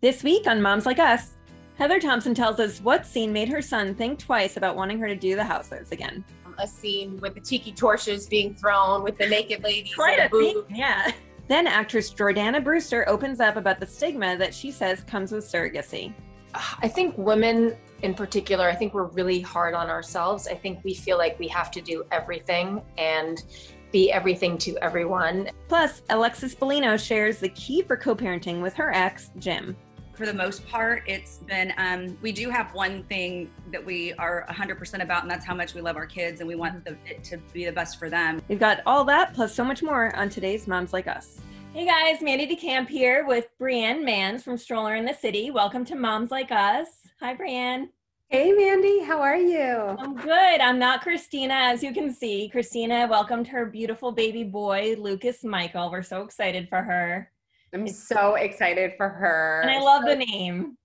This week on Moms Like Us, Heather Thompson tells us what scene made her son think twice about wanting her to do the housewives again. A scene with the tiki torches being thrown, with the naked ladies. Quite a thing, yeah. Then actress Jordana Brewster opens up about the stigma that she says comes with surrogacy. I think women in particular, I think we're really hard on ourselves. I think we feel like we have to do everything and be everything to everyone. Plus, Alexis Bellino shares the key for co-parenting with her ex, Jim. For the most part, it's been, we do have one thing that we are 100% about, and that's how much we love our kids and we want it to be the best for them. We've got all that plus so much more on today's Moms Like Us. Hey guys, Mandy DeCamp here with Brianne Mans from Stroller in the City. Welcome to Moms Like Us. Hi, Brianne. Hey, Mandy. How are you? I'm good. I'm not Christina, as you can see. Christina welcomed her beautiful baby boy, Lucas Michael. We're so excited for her. I'm so excited for her. And I love the name.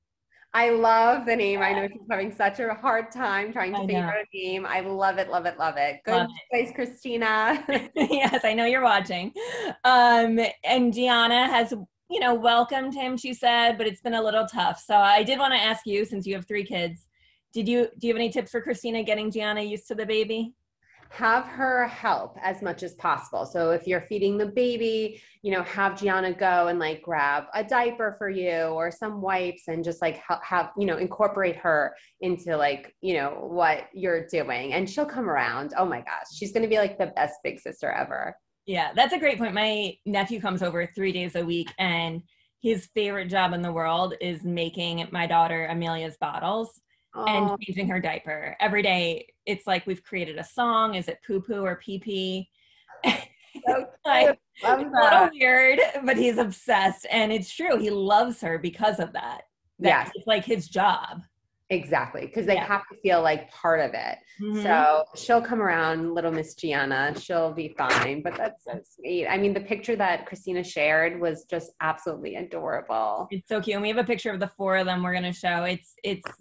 I love the name. I know she's having such a hard time trying to figure out a name. I love it, love it, love it. Good choice, Christina. Yes, I know you're watching. And Gianna has, welcomed him, she said, but it's been a little tough. So I did want to ask you, since you have 3 kids, do you have any tips for Christina getting Gianna used to the baby? Have her help as much as possible. So if you're feeding the baby, have Gianna go and grab a diaper for you or some wipes and just have, incorporate her into what you're doing, and she'll come around. Oh my gosh. She's going to be the best big sister ever. Yeah, that's a great point. My nephew comes over 3 days a week, and his favorite job in the world is making my daughter Amelia's bottles. And changing her diaper every day. It's like we've created a song. Is it poo poo or pee pee? So it's a little weird, but he's obsessed, and it's true. He loves her because of that. Yes, it's like his job. Exactly, because they have to feel like part of it. Mm-hmm. So she'll come around, little Miss Gianna. She'll be fine, but that's so sweet. I mean, the picture that Christina shared was just absolutely adorable. It's so cute. And we have a picture of the 4 of them we're going to show.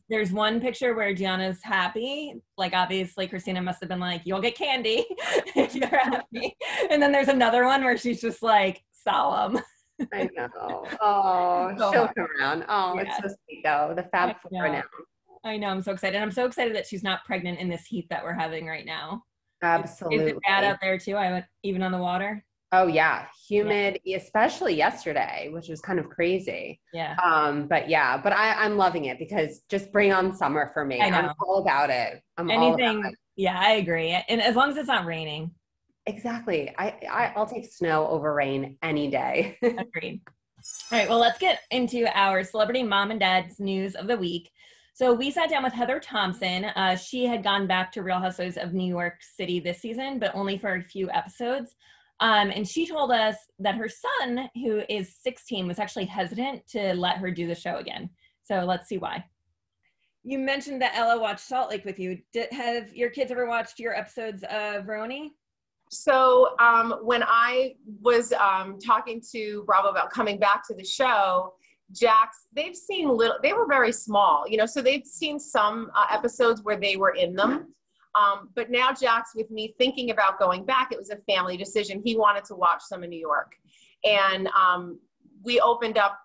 There's one picture where Gianna's happy. Obviously, Christina must have been like, you'll get candy if you're happy. And then there's another one where she's just solemn. I know. Oh, she'll come around. Oh, yeah. It's so sweet, though. The Fab 4 now. I know. I'm so excited. I'm so excited that she's not pregnant in this heat that we're having right now. Absolutely. Is it bad out there too? Even on the water? Oh yeah. Humid, especially yesterday, which was kind of crazy. Yeah. But I'm loving it because just bring on summer for me. I'm all about it. Yeah, I agree. And as long as it's not raining. Exactly. I'll take snow over rain any day. Agreed. All right. Well, let's get into our celebrity mom and dad's news of the week. So we sat down with Heather Thompson. She had gone back to Real Housewives of New York City this season, but only for a few episodes. And she told us that her son, who is 16, was actually hesitant to let her do the show again. So let's see why. You mentioned that Ella watched Salt Lake with you. Have your kids ever watched your episodes of Roni? So when I was talking to Bravo about coming back to the show, Jax, they've seen they were very small, so they've seen some episodes where they were in them. But now Jax, with me thinking about going back, it was a family decision. He wanted to watch some in New York. And we opened up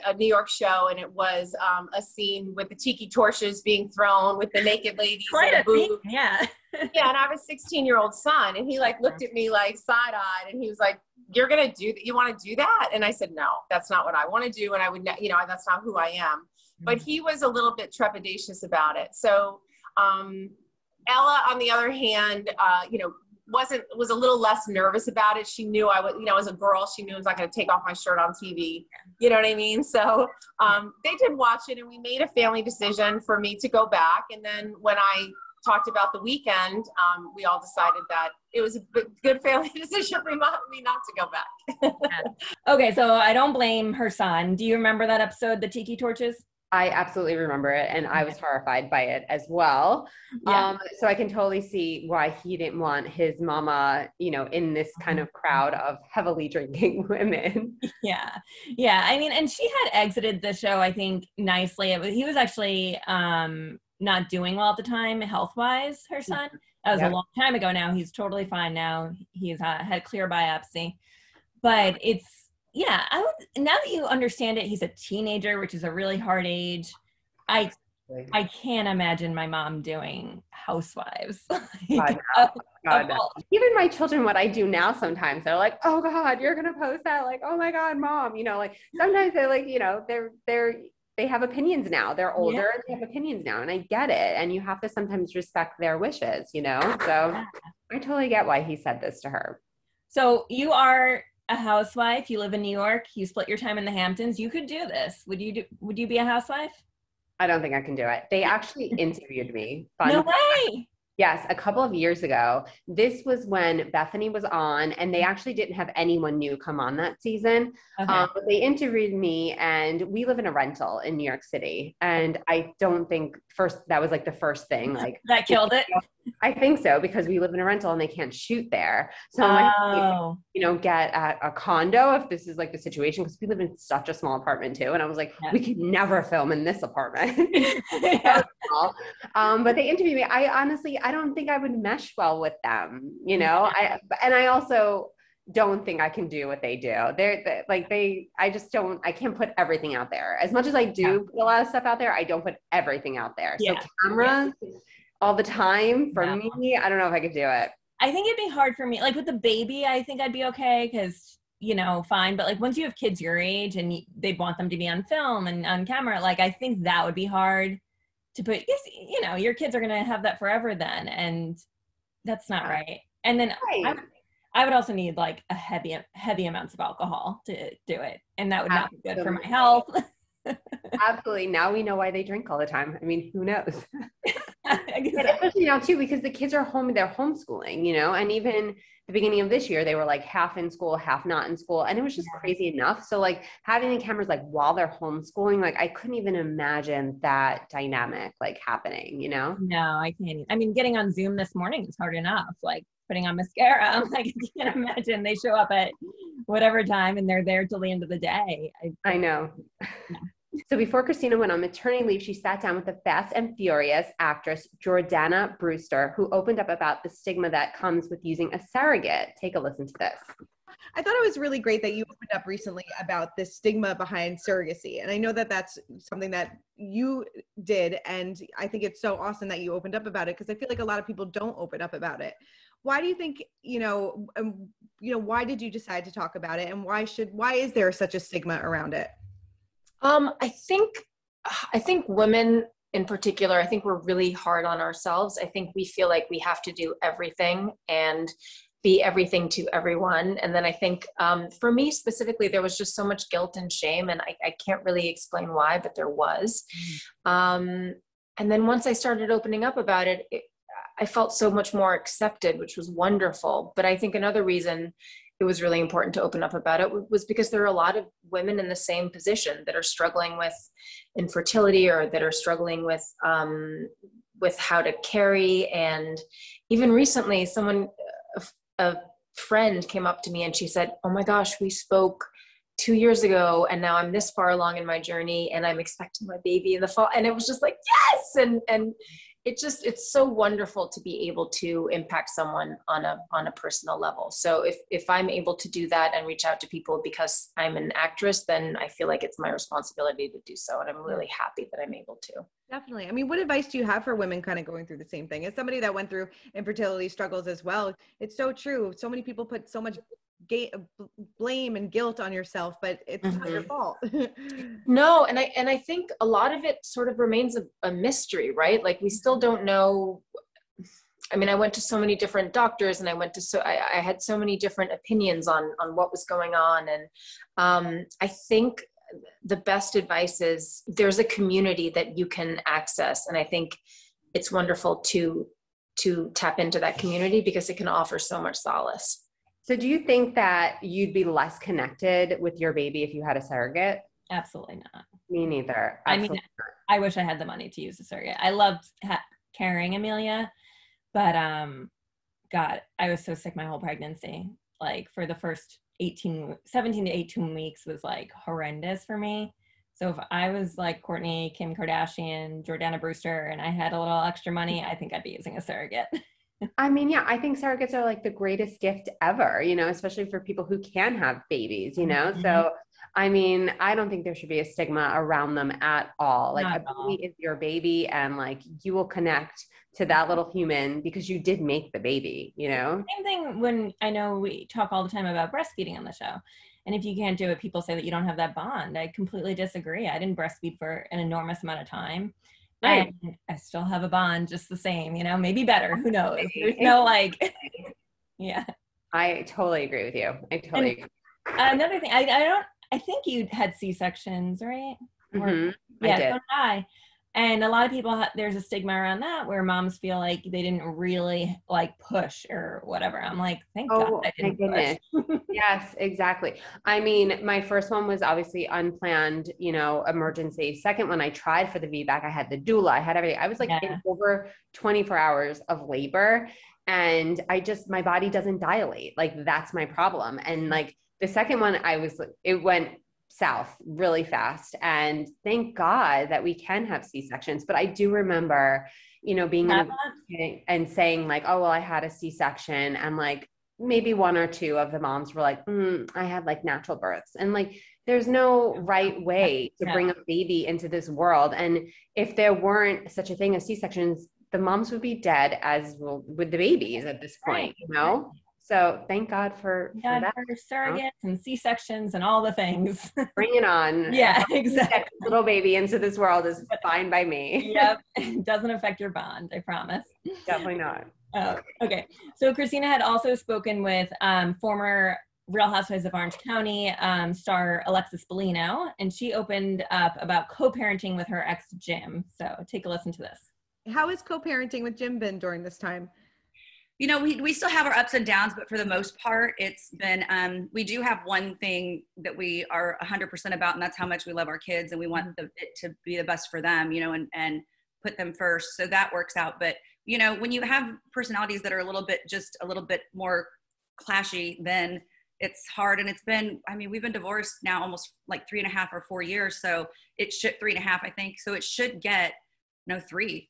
a New York show, and it was a scene with the tiki torches being thrown, with the naked ladies. Quite a thing, yeah. Yeah, and I have a 16-year-old son, and he looked at me side-eyed, and he was like, "You're gonna do that? You want to do that?" And I said, "No, that's not what I want to do, and I would, that's not who I am." Mm-hmm. But he was a little bit trepidatious about it. So Ella, on the other hand, was a little less nervous about it. She knew I would, as a girl, she knew I was not going to take off my shirt on TV. You know what I mean? So they did watch it, and we made a family decision for me to go back. And then when I talked about the weekend, we all decided that it was a good family decision for me not to go back. Okay, so I don't blame her son. Do you remember that episode, the Tiki Torches? I absolutely remember it, and I was horrified by it as well. Yeah. So I can totally see why he didn't want his mama, in this kind of crowd of heavily drinking women. Yeah. Yeah. I mean, and she had exited the show, I think, nicely. He was actually not doing well at the time, health-wise, her son. That was a long time ago now. He's totally fine now. He's had clear biopsy. But it's, yeah, I would, now that you understand it, he's a teenager, which is a really hard age. I can't imagine my mom doing Housewives. God, no. God, no. Even my children, what I do now, sometimes they're like, "Oh God, you're gonna post that?" Like, "Oh my God, mom," you know, like sometimes they're like, you know, they have opinions now. They're older and they have opinions now, and I get it. And you have to sometimes respect their wishes, you know. So I totally get why he said this to her. So you are a housewife. You live in New York. You split your time in the Hamptons. You could do this. Would you be a housewife? I don't think I can do it. They actually interviewed me. No way. Yes, a couple of years ago. This was when Bethany was on, and they actually didn't have anyone new come on that season. Okay. But they interviewed me, and we live in a rental in New York City. And I don't think that was like the first thing. Like that killed it. I think so, because we live in a rental and they can't shoot there. So I'm like, you know, get a condo if this is like the situation, because we live in such a small apartment too. And I was like, we could never film in this apartment. But they interviewed me. I don't think I would mesh well with them, you know. I also don't think I can do what they do. I can't put everything out there. As much as I do put a lot of stuff out there, I don't put everything out there. So cameras all the time for me, I don't know if I could do it. I think it'd be hard for me. Like with the baby, I think I'd be okay because, you know, fine. But like once you have kids your age and they'd want them to be on film and on camera, like I think that would be hard to put, because, you know, your kids are going to have that forever then. And that's not right. And then I would also need like a heavy amounts of alcohol to do it. And that would not be good for my health. Absolutely. Now we know why they drink all the time. I mean, who knows? Especially now too, because the kids are home, they're homeschooling, you know, and even the beginning of this year, they were like half in school, half not in school. And it was just crazy enough. So like having the cameras, like while they're homeschooling, like I couldn't even imagine that dynamic like happening, you know? No, I can't. I mean, getting on Zoom this morning is hard enough. Like putting on mascara. I'm like, I can't imagine they show up at whatever time and they're there till the end of the day. I know. Yeah. So before Christina went on maternity leave, she sat down with the Fast and Furious actress Jordana Brewster, who opened up about the stigma that comes with using a surrogate. Take a listen to this. I thought it was really great that you opened up recently about the stigma behind surrogacy. And I know that that's something that you did. And I think it's so awesome that you opened up about it, because I feel like a lot of people don't open up about it. Why do you think, why did you decide to talk about it? And why is there such a stigma around it? I think women in particular, I think we're really hard on ourselves. I think we feel like we have to do everything and be everything to everyone. And then I think for me specifically, there was just so much guilt and shame, and I can't really explain why, but there was. And then once I started opening up about it, I felt so much more accepted, which was wonderful. But I think another reason it was really important to open up about it was because there are a lot of women in the same position that are struggling with infertility, or that are struggling with how to carry. And even recently, a friend came up to me and she said, "Oh my gosh, we spoke 2 years ago and now I'm this far along in my journey and I'm expecting my baby in the fall." And it was just like, yes. And it's so wonderful to be able to impact someone on a personal level. So if I'm able to do that and reach out to people because I'm an actress, then I feel like it's my responsibility to do so. And I'm really happy that I'm able to. Definitely. I mean, what advice do you have for women kind of going through the same thing? As somebody that went through infertility struggles as well, it's so true. So many people put so much blame and guilt on yourself, but it's not your fault. No. And I think a lot of it sort of remains a mystery, right? Like we still don't know. I mean, I went to so many different doctors and I had so many different opinions on what was going on. And I think the best advice is there's a community that you can access. And I think it's wonderful to tap into that community because it can offer so much solace. So do you think that you'd be less connected with your baby if you had a surrogate? Absolutely not. Me neither. Absolutely not. I wish I had the money to use a surrogate. I loved carrying Amelia, but God, I was so sick my whole pregnancy. Like for the first 17 to 18 weeks was like horrendous for me. So if I was like Kourtney, Kim Kardashian, Jordana Brewster, and I had a little extra money, I think I'd be using a surrogate. I mean, yeah, I think surrogates are like the greatest gift ever, you know, especially for people who can have babies, you know? Mhm. So, I mean, I don't think there should be a stigma around them at all. Like Not a at all. baby is your baby, and like you will connect to that little human because you did make the baby, you know? Same thing when I know we talk all the time about breastfeeding on the show. And if you can't do it, people say that you don't have that bond. I completely disagree. I didn't breastfeed for an enormous amount of time. Right. And I still have a bond just the same, you know, maybe better. Who knows? There's no like, yeah. I totally agree with you. I totally agree. Another thing, I think you had C-sections, right? Mhm. Yeah, I did. so did I. And a lot of people, there's a stigma around that where moms feel like they didn't really like push or whatever. I'm like, thank God Oh, I my didn't goodness. push. Yes, exactly. I mean, my first one was obviously unplanned, you know, emergency. Second one, I tried for the VBAC. I had the doula. I had everything. I was like in Yeah. over 24 hours of labor, and my body doesn't dilate. Like that's my problem. And like the second one, it went south really fast. And thank God that we can have C-sections. But I do remember, you know, being in a, and saying like, oh, well, I had a C-section, and like, maybe one or two of the moms were like, I had like natural births. And like, there's no right way to bring a baby into this world. And if there weren't such a thing as C-sections, the moms would be dead as well with the babies at this point, you know? So thank God for that. For surrogates and C-sections and all the things. Bring it on. Yeah, exactly. Little baby into this world is fine by me. Yep. It doesn't affect your bond, I promise. Definitely not. Oh, okay. So Christina had also spoken with former Real Housewives of Orange County star Alexis Bellino, and she opened up about co-parenting with her ex Jim. So take a listen to this. How has co-parenting with Jim been during this time? You know, we still have our ups and downs, but for the most part, it's been, we do have one thing that we are 100% about, and that's how much we love our kids, and we want it to be the best for them, you know, and put them first. So that works out. But, you know, when you have personalities that are a little bit more clashy, then it's hard. And it's been, I mean, we've been divorced now almost like 3.5 or 4 years. So it should, 3.5, I think. So it should get, no, 3.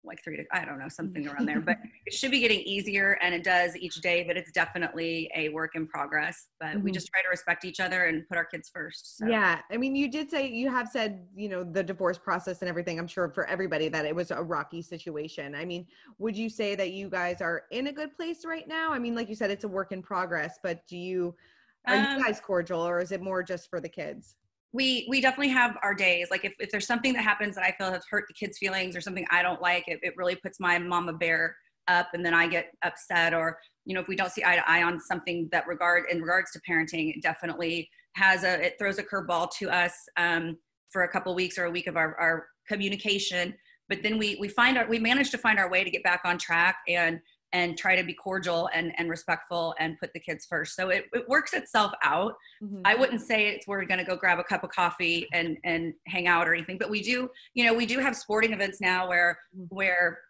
Like 3 to, I don't know, something around there, but it should be getting easier, and it does each day, but it's definitely a work in progress, but we just try to respect each other and put our kids first. So. Yeah. I mean, you have said, you know, the divorce process and everything, I'm sure for everybody that it was a rocky situation. I mean, would you say that you guys are in a good place right now? I mean, like you said, it's a work in progress, but are you guys cordial, or is it more just for the kids? We definitely have our days. Like if there's something that happens that I feel has hurt the kids' feelings or something I don't like, it really puts my mama bear up, and then I get upset. Or, you know, if we don't see eye to eye on something in regards to parenting, it definitely it throws a curveball to us for a couple of weeks or a week of our communication. But then we manage to find our way to get back on track and try to be cordial and respectful and put the kids first. So it works itself out. I wouldn't say we're going to go grab a cup of coffee and hang out or anything, but we do have sporting events now where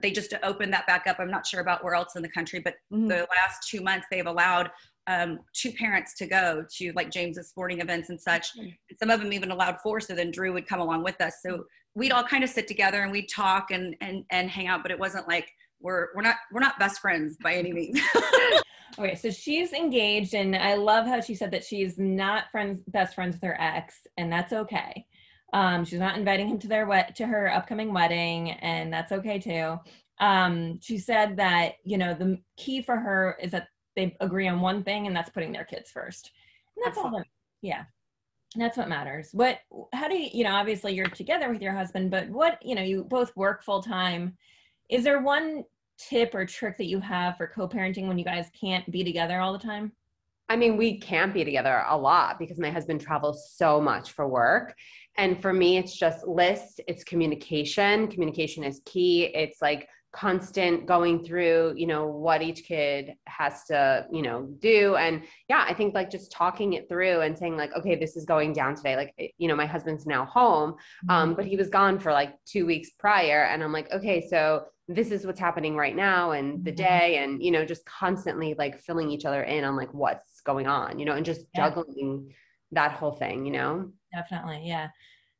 they just opened that back up. I'm not sure about where else in the country, but the last 2 months they've allowed 2 parents to go to like James's sporting events and such. And some of them even allowed 4. So then Drew would come along with us. So we'd all kind of sit together and we'd talk and hang out, but it wasn't like, we're not best friends by any means. Okay, so she's engaged, and I love how she said that she's not best friends with her ex, and that's okay. She's not inviting him to her upcoming wedding, and that's okay too. She said that, you know, the key for her is that they agree on one thing, and that's putting their kids first. And that's all. That's what matters. How do you know, obviously you're together with your husband, but you both work full time. Is there one tip or trick that you have for co-parenting when you guys can't be together all the time? I mean, we can't be together a lot because my husband travels so much for work. And for me, it's just list, it's communication. Communication is key. It's like constant going through, you know, what each kid has to, you know, do. And yeah, I think like just talking it through and saying like, okay, this is going down today. Like, you know, my husband's now home, but he was gone for like 2 weeks prior. And I'm like, okay, so this is what's happening right now and the day, and, you know, just constantly like filling each other in on like what's going on, you know, and just juggling that whole thing, you know? Definitely. Yeah.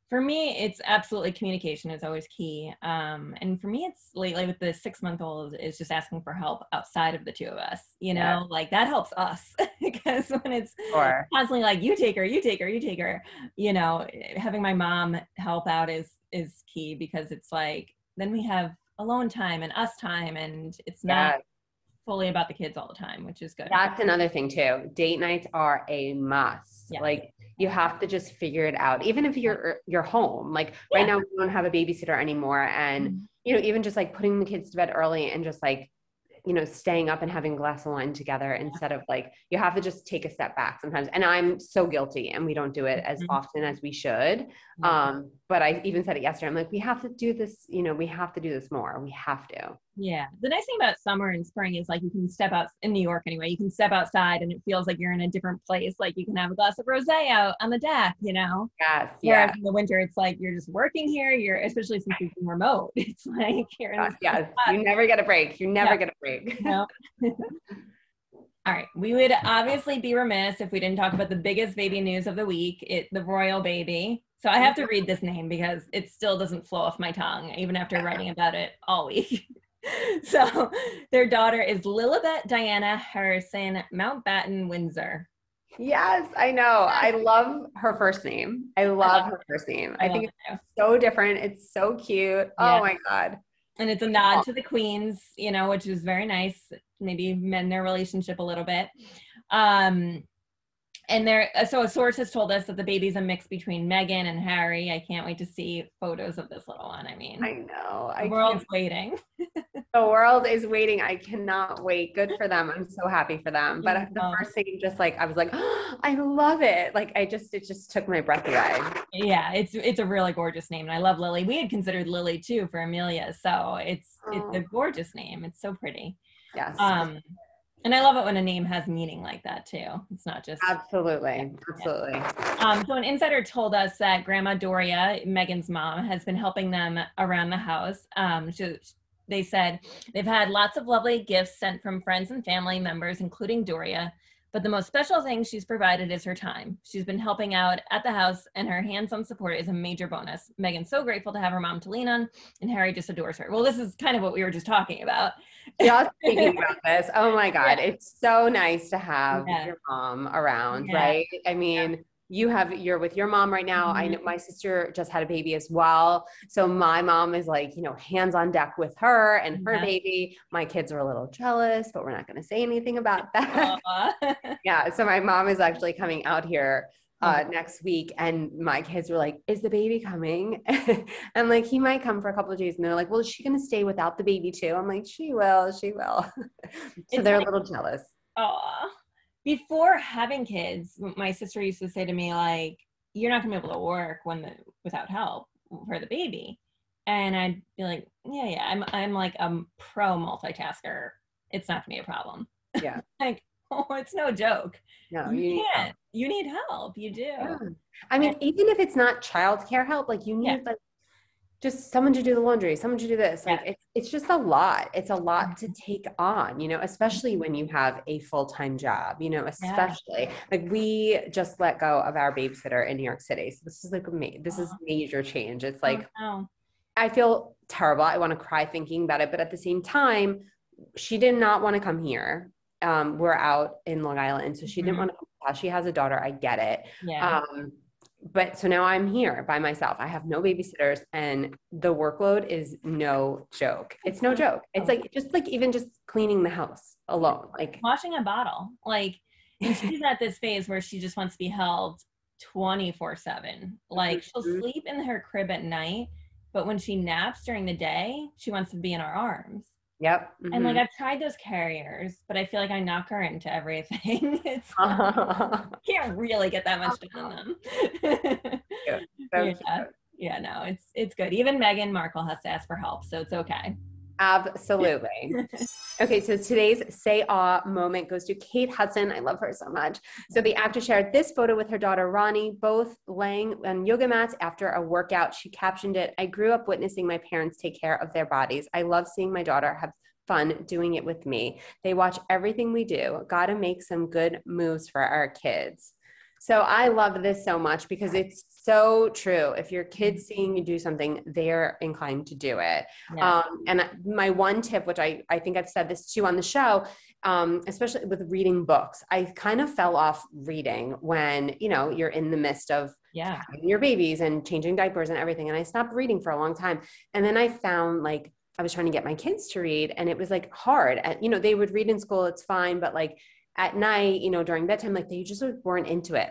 For me, it's absolutely communication is always key. And for me, it's lately with the 6-month-old is just asking for help outside of the two of us, you know, like that helps us because when it's constantly like, you take her, you take her, you take her, you know, having my mom help out is key because it's like, then we have alone time and us time and it's not fully about the kids all the time, which is good. That's another thing too. Date nights are a must. Like you have to just figure it out. Even if you're home, like right now we don't have a babysitter anymore. And, you know, even just like putting the kids to bed early and just like, you know, staying up and having a glass of wine together instead of like, you have to just take a step back sometimes. And I'm so guilty and we don't do it as often as we should. But I even said it yesterday. I'm like, we have to do this, you know, we have to do this more. We have to. Yeah. The nice thing about summer and spring is like you can step out in New York anyway, you can step outside and it feels like you're in a different place. Like you can have a glass of rosé out on the deck, you know? Yes. Whereas in the winter, it's like you're just working here. You're especially since you're remote. It's like you're in you never get a break. You never get a break. No. All right. We would obviously be remiss if we didn't talk about the biggest baby news of the week, the royal baby. So I have to read this name because it still doesn't flow off my tongue, even after writing about it all week. So their daughter is Lilibet Diana Harrison Mountbatten Windsor. Yes, I know. I love her first name. I love her first name. I think it's so different. It's so cute. Oh my God. And it's a nod to the queens, you know, which is very nice. Maybe mend their relationship a little bit. And so a source has told us that the baby's a mix between Meghan and Harry. I can't wait to see photos of this little one. I mean, I know. The world's waiting. The world is waiting. I cannot wait. Good for them. I'm so happy for them. But the first thing, just like, I was like, oh, I love it. Like, it just took my breath away. Yeah, it's a really gorgeous name. And I love Lily. We had considered Lily too for Amelia. So it's a gorgeous name. It's so pretty. Yes. And I love it when a name has meaning like that too. It's not just absolutely. So an insider told us that Grandma Doria, Meghan's mom, has been helping them around the house. They said they've had lots of lovely gifts sent from friends and family members, including Doria. But the most special thing she's provided is her time. She's been helping out at the house, and her hands-on support is a major bonus. Meghan's so grateful to have her mom to lean on, and Harry just adores her. Well, this is kind of what we were just talking about. Just thinking about this. Oh my God. It's so nice to have your mom around, right? I mean, you're with your mom right now. I know my sister just had a baby as well. So my mom is like, you know, hands on deck with her and her baby. My kids are a little jealous, but we're not going to say anything about that. So my mom is actually coming out here next week, and my kids were like, is the baby coming? I'm like, he might come for a couple of days. And they're like, well, is she going to stay without the baby too? I'm like, she will. So they're a little jealous. Before having kids, my sister used to say to me, like, you're not gonna be able to work without help for the baby. And I'd be like, I'm like a pro multitasker. It's not gonna be a problem. Yeah. Like, it's no joke. No, you can't. You need help. You do. Yeah. I mean, even if it's not childcare help, like you need like just someone to do the laundry, someone to do this. Like it's just a lot. It's a lot to take on, you know, especially when you have a full-time job, you know, especially like we just let go of our babysitter in New York City. So this is like this is major change. It's like, I feel terrible. I want to cry thinking about it. But at the same time, she did not want to come here. We're out in Long Island. So she didn't want to come. She has a daughter. I get it. Yeah. But so now I'm here by myself. I have no babysitters and the workload is no joke. It's no joke. It's like, just like even just cleaning the house alone, like washing a bottle, like, and she's at this phase where she just wants to be held 24/7. Like she'll sleep in her crib at night, but when she naps during the day, she wants to be in our arms. Yep. And like I've tried those carriers, but I feel like I knock her into everything. It's can't really get that much done on them. Yeah, no, it's good. Even Meghan Markle has to ask for help, so it's okay. Absolutely. Okay, so today's Say Aah moment goes to Kate Hudson. I love her so much. So the actor shared this photo with her daughter, Ronnie, both laying on yoga mats after a workout. She captioned it, "I grew up witnessing my parents take care of their bodies. I love seeing my daughter have fun doing it with me. They watch everything we do. Gotta make some good moves for our kids." So I love this so much because it's so true. If your kid's seeing you do something, they're inclined to do it. Yeah. And my one tip, which I think I've said this too on the show, especially with reading books, I kind of fell off reading when, you know, you're in the midst of having your babies and changing diapers and everything. And I stopped reading for a long time. And then I found like, I was trying to get my kids to read and it was like hard. You know, they would read in school, it's fine. But like at night, you know, during bedtime, like they just weren't into it.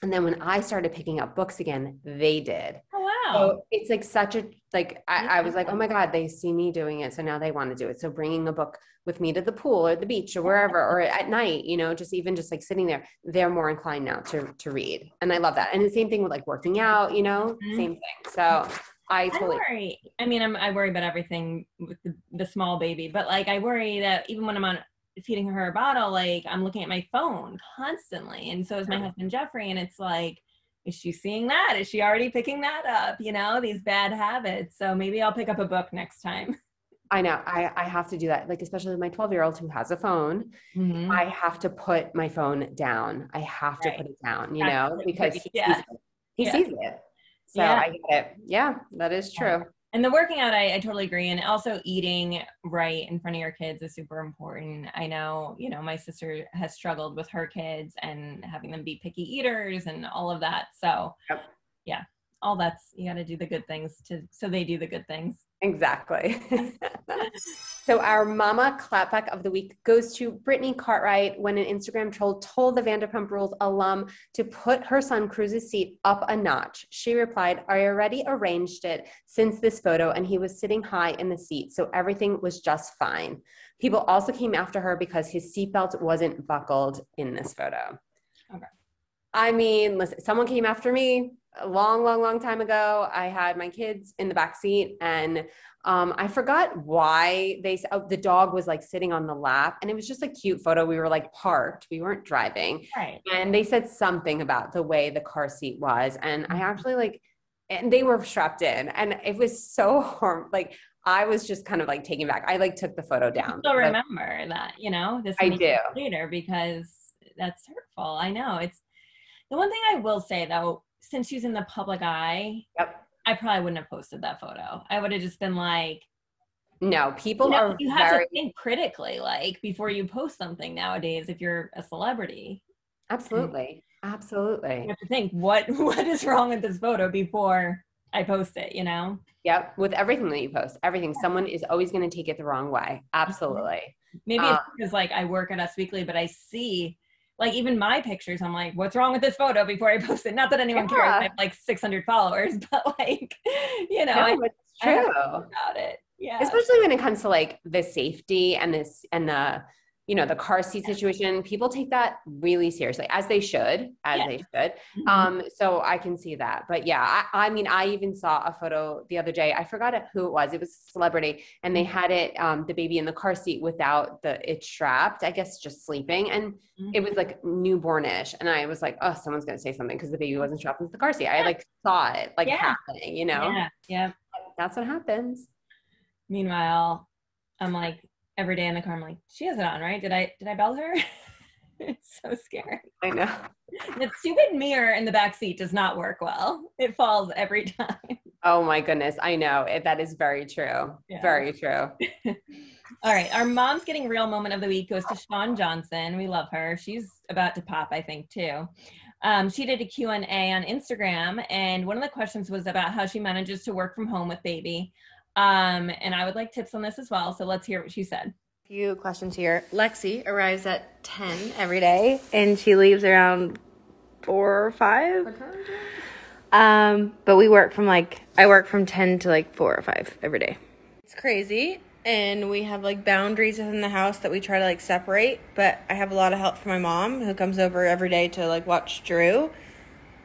And then when I started picking up books again, they did. Oh, wow. So it's like such a, like, I was like, oh my God, they see me doing it. So now they want to do it. So bringing a book with me to the pool or the beach or wherever, or at night, you know, just even just like sitting there, they're more inclined now to read. And I love that. And the same thing with like working out, you know, same thing. So I worry. I mean, I worry about everything with the small baby, but like, I worry that even when I'm on feeding her a bottle, like I'm looking at my phone constantly. And so is my husband, Jeffrey. And it's like, is she seeing that? Is she already picking that up? You know, these bad habits. So maybe I'll pick up a book next time. I know. I have to do that. Like, especially with my 12-year-old who has a phone, I have to put my phone down. I have to put it down, you know, because he sees it. So I get it. Yeah, that is true. And the working out, I totally agree. And also eating right in front of your kids is super important. I know, you know, my sister has struggled with her kids and having them be picky eaters and all of that. So yeah, all that's, you got to do the good things so they do the good things. Exactly. So our Mama Clapback of the Week goes to Brittany Cartwright when an Instagram troll told the Vanderpump Rules alum to put her son Cruz's seat up a notch. She replied, I already arranged it since this photo and he was sitting high in the seat, so everything was just fine. People also came after her because his seatbelt wasn't buckled in this photo. Okay. I mean, listen, someone came after me a long time ago. I had my kids in the back seat and I forgot why the dog was like sitting on the lap and it was just a cute photo. We were like parked, we weren't driving. Right. And they said something about the way the car seat was. And I actually and they were strapped in and it was so hard. Like I was just kind of like taken back. I like took the photo down. I still remember that, you know, this I do later because that's hurtful. I know it's the one thing I will say though, since she's in the public eye, I probably wouldn't have posted that photo. I would have just been like, no, people are you have to think critically, like before you post something nowadays, if you're a celebrity. Absolutely. Absolutely. You have to think what is wrong with this photo before I post it, you know? Yep. With everything that you post, everything, someone is always going to take it the wrong way. Absolutely. Maybe it's because like I work at Us Weekly, but I see like even my pictures, I'm like, what's wrong with this photo before I post it? Not that anyone cares. I have like 600 followers, but like, you know, it's true about it. Yeah. Especially when it comes to like the safety and the, you know, the car seat situation, people take that really seriously as they should. So I can see that, but yeah, I mean, I even saw a photo the other day. I forgot who it was. It was a celebrity and they had it, the baby in the car seat without it strapped, I guess just sleeping. And it was like newbornish. And I was like, oh, someone's going to say something because the baby wasn't strapped into the car seat. I like saw it like happening, you know? Yeah. That's what happens. Meanwhile, I'm like, every day in the car, I'm like, she has it on, right? Did I bell her? It's so scary. I know. The stupid mirror in the back seat does not work well. It falls every time. Oh my goodness. I know. That is very true. Yeah. Very true. All right. Our Mom's Getting Real moment of the week goes to Shawn Johnson. We love her. She's about to pop, I think, too. She did a Q&A on Instagram, and one of the questions was about how she manages to work from home with baby. And I would like tips on this as well. So let's hear what she said. A few questions here. Lexi arrives at 10 every day and she leaves around 4 or 5. But we work from I work from 10 to 4 or 5 every day. It's crazy. And we have boundaries within the house that we try to separate. But I have a lot of help from my mom who comes over every day to watch Drew.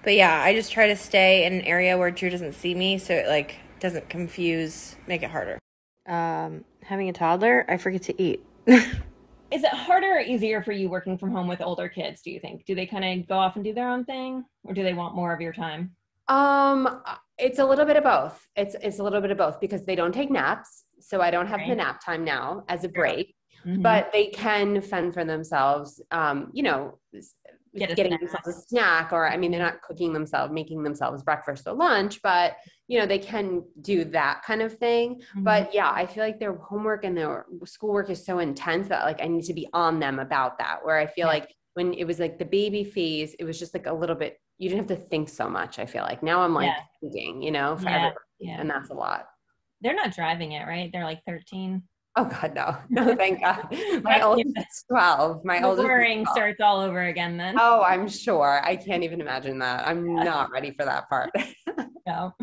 But yeah, I just try to stay in an area where Drew doesn't see me. So it doesn't make it harder. Having a toddler, I forget to eat. Is it harder or easier for you working from home with older kids, do you think? Do they kind of go off and do their own thing, or do they want more of your time? It's a little bit of both. It's a little bit of both because they don't take naps. So I don't have the nap time now as a break, but they can fend for themselves. getting themselves a snack, or, I mean, they're not cooking themselves, making themselves breakfast or lunch, but you know, they can do that kind of thing. But yeah, I feel like their homework and their schoolwork is so intense that like I need to be on them about that, where I feel like when it was like the baby phase, it was just like a little bit, you didn't have to think so much. I feel like now I'm like thinking, you know, for everybody, and that's a lot. They're not driving it, right? They're like 13. Oh God, no, thank God. My oldest is 12. My oldest worrying starts all over again then. Oh, I'm sure. I can't even imagine that. I'm not ready for that part. No.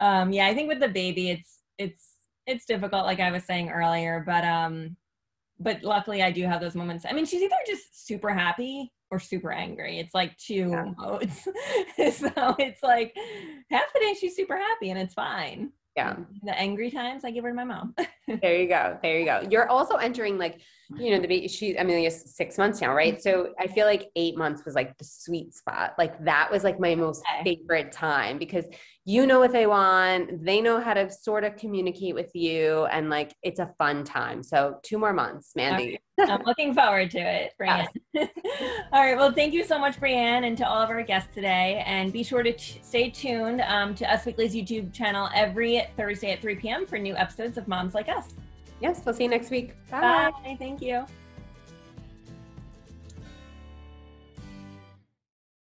Yeah, I think with the baby, it's difficult, like I was saying earlier, but luckily I do have those moments. I mean, she's either just super happy or super angry. It's like two modes. So it's like half the day she's super happy and it's fine. Yeah. The angry times I give her to my mom. There you go. You're also entering like, you know, the baby, I mean, it's 6 months now, right? So I feel like 8 months was like the sweet spot. Like that was like my most favorite time, because you know what they want. They know how to sort of communicate with you, and like, it's a fun time. So 2 more months, Mandy. Okay. I'm looking forward to it, Brianne. Yes. All right. Well, thank you so much, Brianne, and to all of our guests today. And be sure to stay tuned to Us Weekly's YouTube channel every Thursday at 3 p.m. for new episodes of Moms Like Us. Yes, we'll see you next week. Bye. Bye. Thank you.